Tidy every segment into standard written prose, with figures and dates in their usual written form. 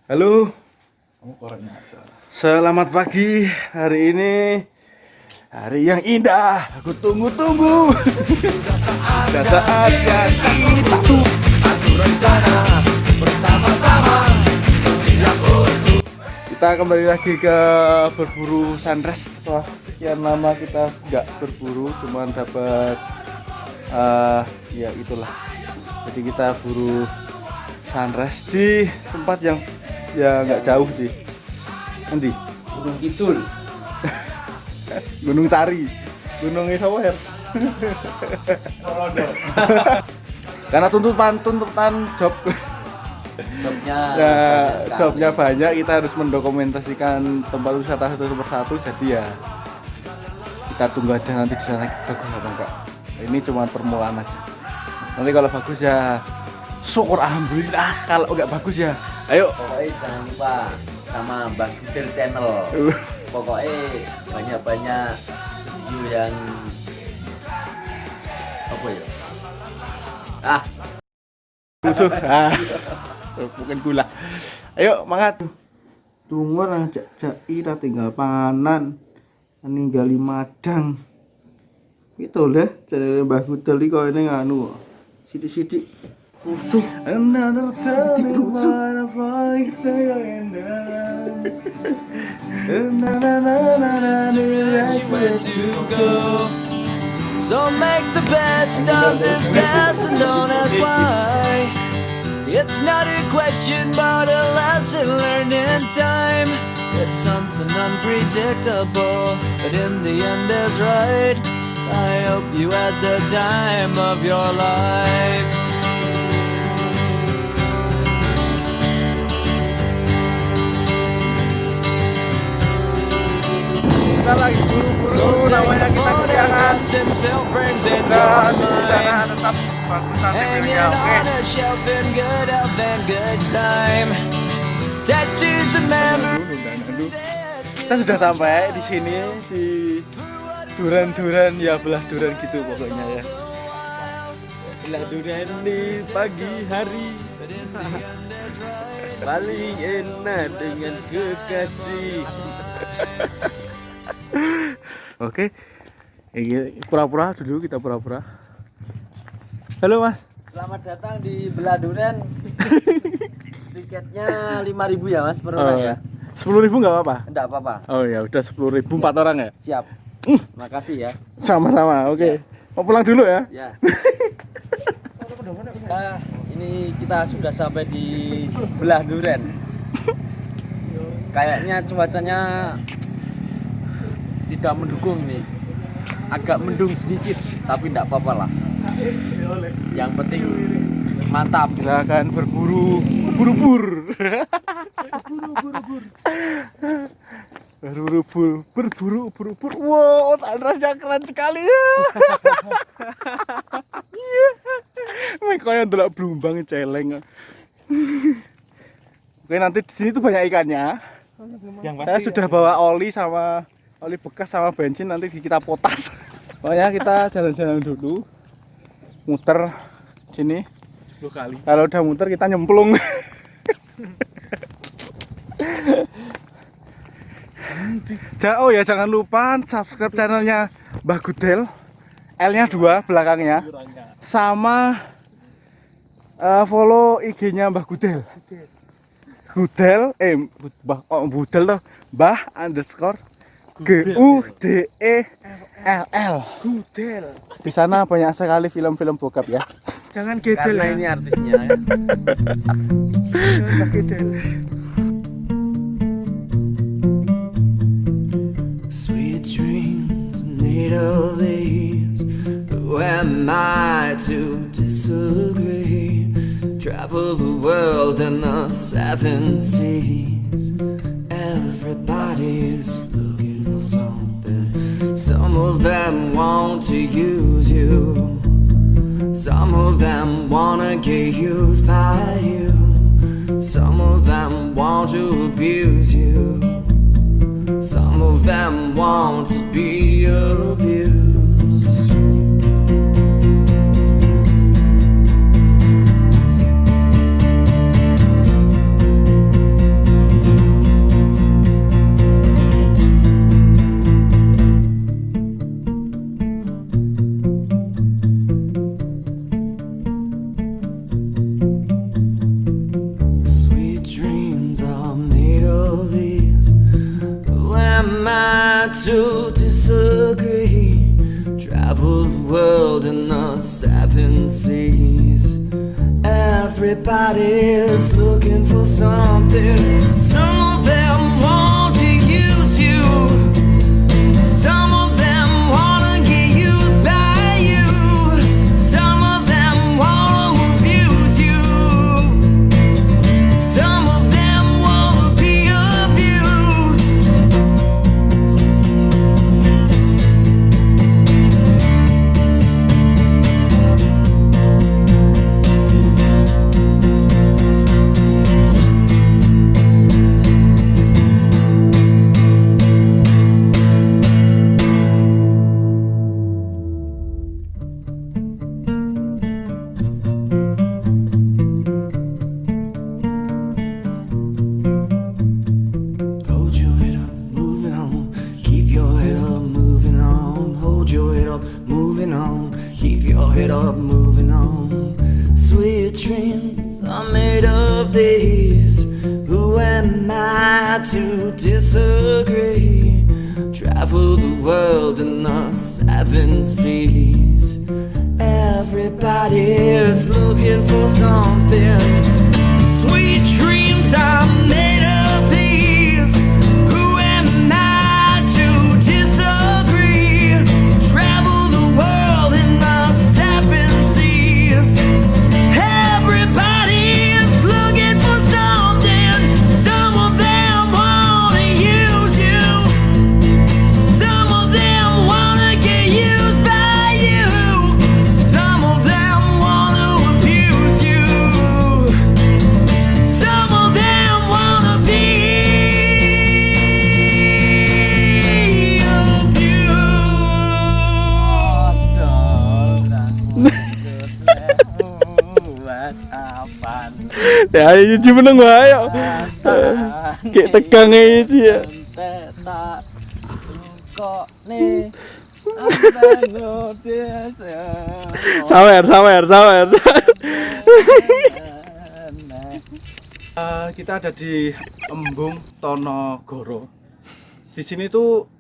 Halo, selamat pagi. Hari ini hari yang indah, aku tunggu-tunggu. Sudah saatnya kita atur rencana bersama-sama. Kita kembali lagi ke berburu sunrise. Setelah sekian lama kita nggak berburu, cuman dapat ya itulah. Jadi kita buru sunrise di tempat yang ya nggak jauh sih. Nanti Gunung Kidul. Gunung Sari, Gunung Isower. Karena tuntutan Jobnya ya, banyak sekali. jobnya banyak, kita harus mendokumentasikan tempat wisata satu persatu. Jadi ya kita tunggu aja nanti di sana bagus apa enggak. Ini cuma permulaan aja. Nanti kalau bagus ya syukur alhamdulillah, kalau enggak bagus ya ayo. Pokoknya jangan lupa sama Mbak Gudel Channel. Pokoknya banyak-banyak video yang apa ya? Musuh. Bukan gula. Ayo mangat. Tunggu nang jak-jaki ta tinggal panganan. Ninggali madang. Itu lho, jenenge Mbah Gudel iki koyo nganu. Sithik-sithik rusuh. Another time I fight the end. So make the best of this test and don't ask why. It's not a question but a lesson learned in time. It's something unpredictable, but in the end is right. I hope you had the time of your life. Kita lagi buru-buru, So take namanya the kita kesiangan. photographs and still frames in Dan your di sana mind, tetap bagus nanti hanging videonya. Oke. on a shelf in good health and good time. Tattoos and memories. Kita sudah sampai di sini di Duren ya, belah Duren gitu pokoknya ya. Belah Duren di pagi hari. Paling enak dengan kekasih. Oke. Pura-pura dulu, kita pura-pura. Halo Mas. Selamat datang di Beladuren. Tiketnya 5.000 ya Mas per orang ya. 10.000 nggak apa-apa? Enggak apa-apa. Oh ya udah 10.000 4 orang ya. Siap. Makasih ya. Sama-sama. Oke. Mau pulang dulu ya? Ya. Nah, ini kita sudah sampai di Belah Duren. Kayaknya cuacanya tidak mendukung nih. Agak mendung sedikit, tapi enggak apa-apa lah. Yang penting mantap. Silakan berburu, buru-bur. Berburu. Wow, sunrise-nya keren sekali ya. Iya. Mek koyo ndelok blumbang celeng. Oke, nanti di sini tuh banyak ikannya. Saya sudah bawa oli sama oli bekas sama bensin, nanti kita potas. Pokoknya kita jalan-jalan dulu. Muter sini 10 kali. Kalau udah muter kita nyemplung. Oh ya, jangan lupa subscribe channelnya Mbah Gudel. L-nya 2 belakangnya. Sama follow IG-nya Mbah Gudel. Gudel Budel tuh Mbah _ GUDELL. Gudel. Di sana banyak sekali film-film bokap ya. Jangan gedel Karena ya. ini artisnya ya. Jangan gedel. Sweet dreams made of these. Who am I to disagree? Travel the world and the 7 seas. Everybody's looking for something. Some of them want to use you. Some of them wanna get used by you. Some of them want to abuse you. Some of them want to be abused. travel the world in the 7 seas. Everybody's looking for something. Some of them want to use you. Some of them wanna get used by you. Some of them wanna abuse you. Some of them wanna be abused. Hold your head up, moving on. Keep your head up, moving on. Hold your head up, moving on. Keep your head up, moving on. Sweet dreams are made of these. Who am I to disagree? Travel the world in the 7 seas. Everybody is looking for something. Sweet dreams are made of these. Who am I to disagree? Travel the world in the 7 seas. Everybody is looking for something. Some of them wanna use you. Some of them wanna get used by you. Some of them wanna abuse you. Some of them wanna be Ya Yuji meneng wae yo. Kayak tegang Yuji ya. Tak kok nih abang desa. Sawer. Kita ada di Embung Tonogoro. Di sini tuh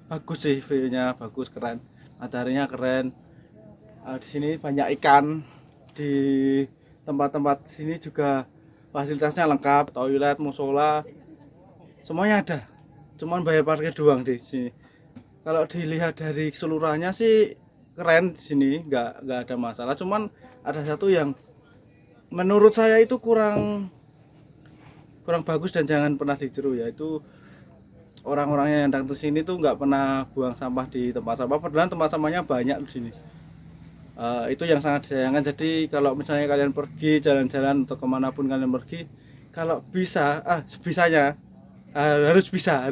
bagus sih, view-nya bagus, keren, mataharinya keren. Di sini banyak ikan. Di tempat-tempat sini juga fasilitasnya lengkap, toilet, musola, semuanya ada. Cuman bayar parkir doang di sini. Kalau dilihat dari keseluruhannya sih keren di sini, nggak ada masalah. Cuman ada satu yang menurut saya itu kurang bagus dan jangan pernah ditiru, yaitu orang-orangnya yang datang ke sini tuh nggak pernah buang sampah di tempat sampah. Padahal tempat sampahnya banyak di sini. Itu yang sangat disayangkan. Jadi kalau misalnya kalian pergi jalan-jalan atau kemanapun kalian pergi, kalau bisa, sebisanya harus bisa.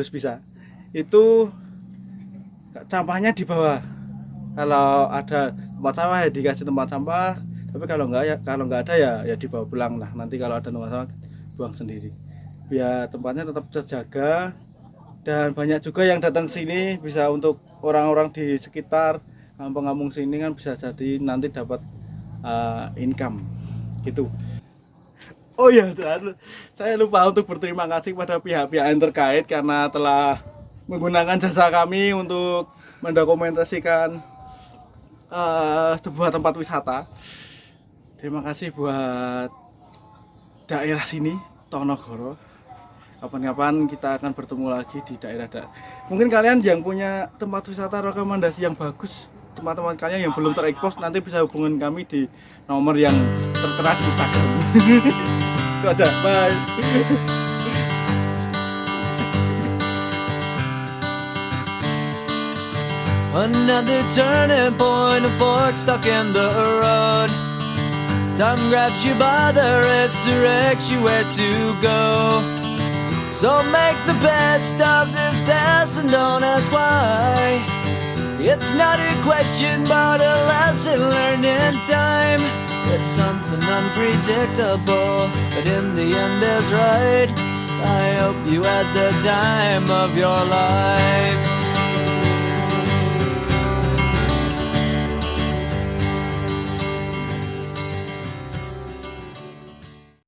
Itu sampahnya di bawah. Kalau ada tempat sampah ya dikasih tempat sampah. Tapi kalau nggak ada ya dibawa pulang lah. Nanti kalau ada tempat sampah buang sendiri. Biar tempatnya tetap terjaga. Dan banyak juga yang datang sini, bisa untuk orang-orang di sekitar kampung-kampung sini kan bisa jadi nanti dapat income gitu. Oh ya, saya lupa untuk berterima kasih kepada pihak-pihak yang terkait karena telah menggunakan jasa kami untuk mendokumentasikan sebuah tempat wisata. Terima kasih buat daerah sini, Tonogoro. Kapan-kapan kita akan bertemu lagi di daerah. Mungkin kalian yang punya tempat wisata rekomendasi yang bagus, teman-teman kalian yang belum terekspos, nanti bisa hubungin kami di nomor yang tertera di Instagram. Itu aja, bye. Another turning point, a fork stuck in the road. Time grabs you by the wrist, directs you where to go. So make the best of this test and don't ask why. It's not a question but a lesson learned in time. It's something unpredictable, but in the end is right. I hope you had the time of your life.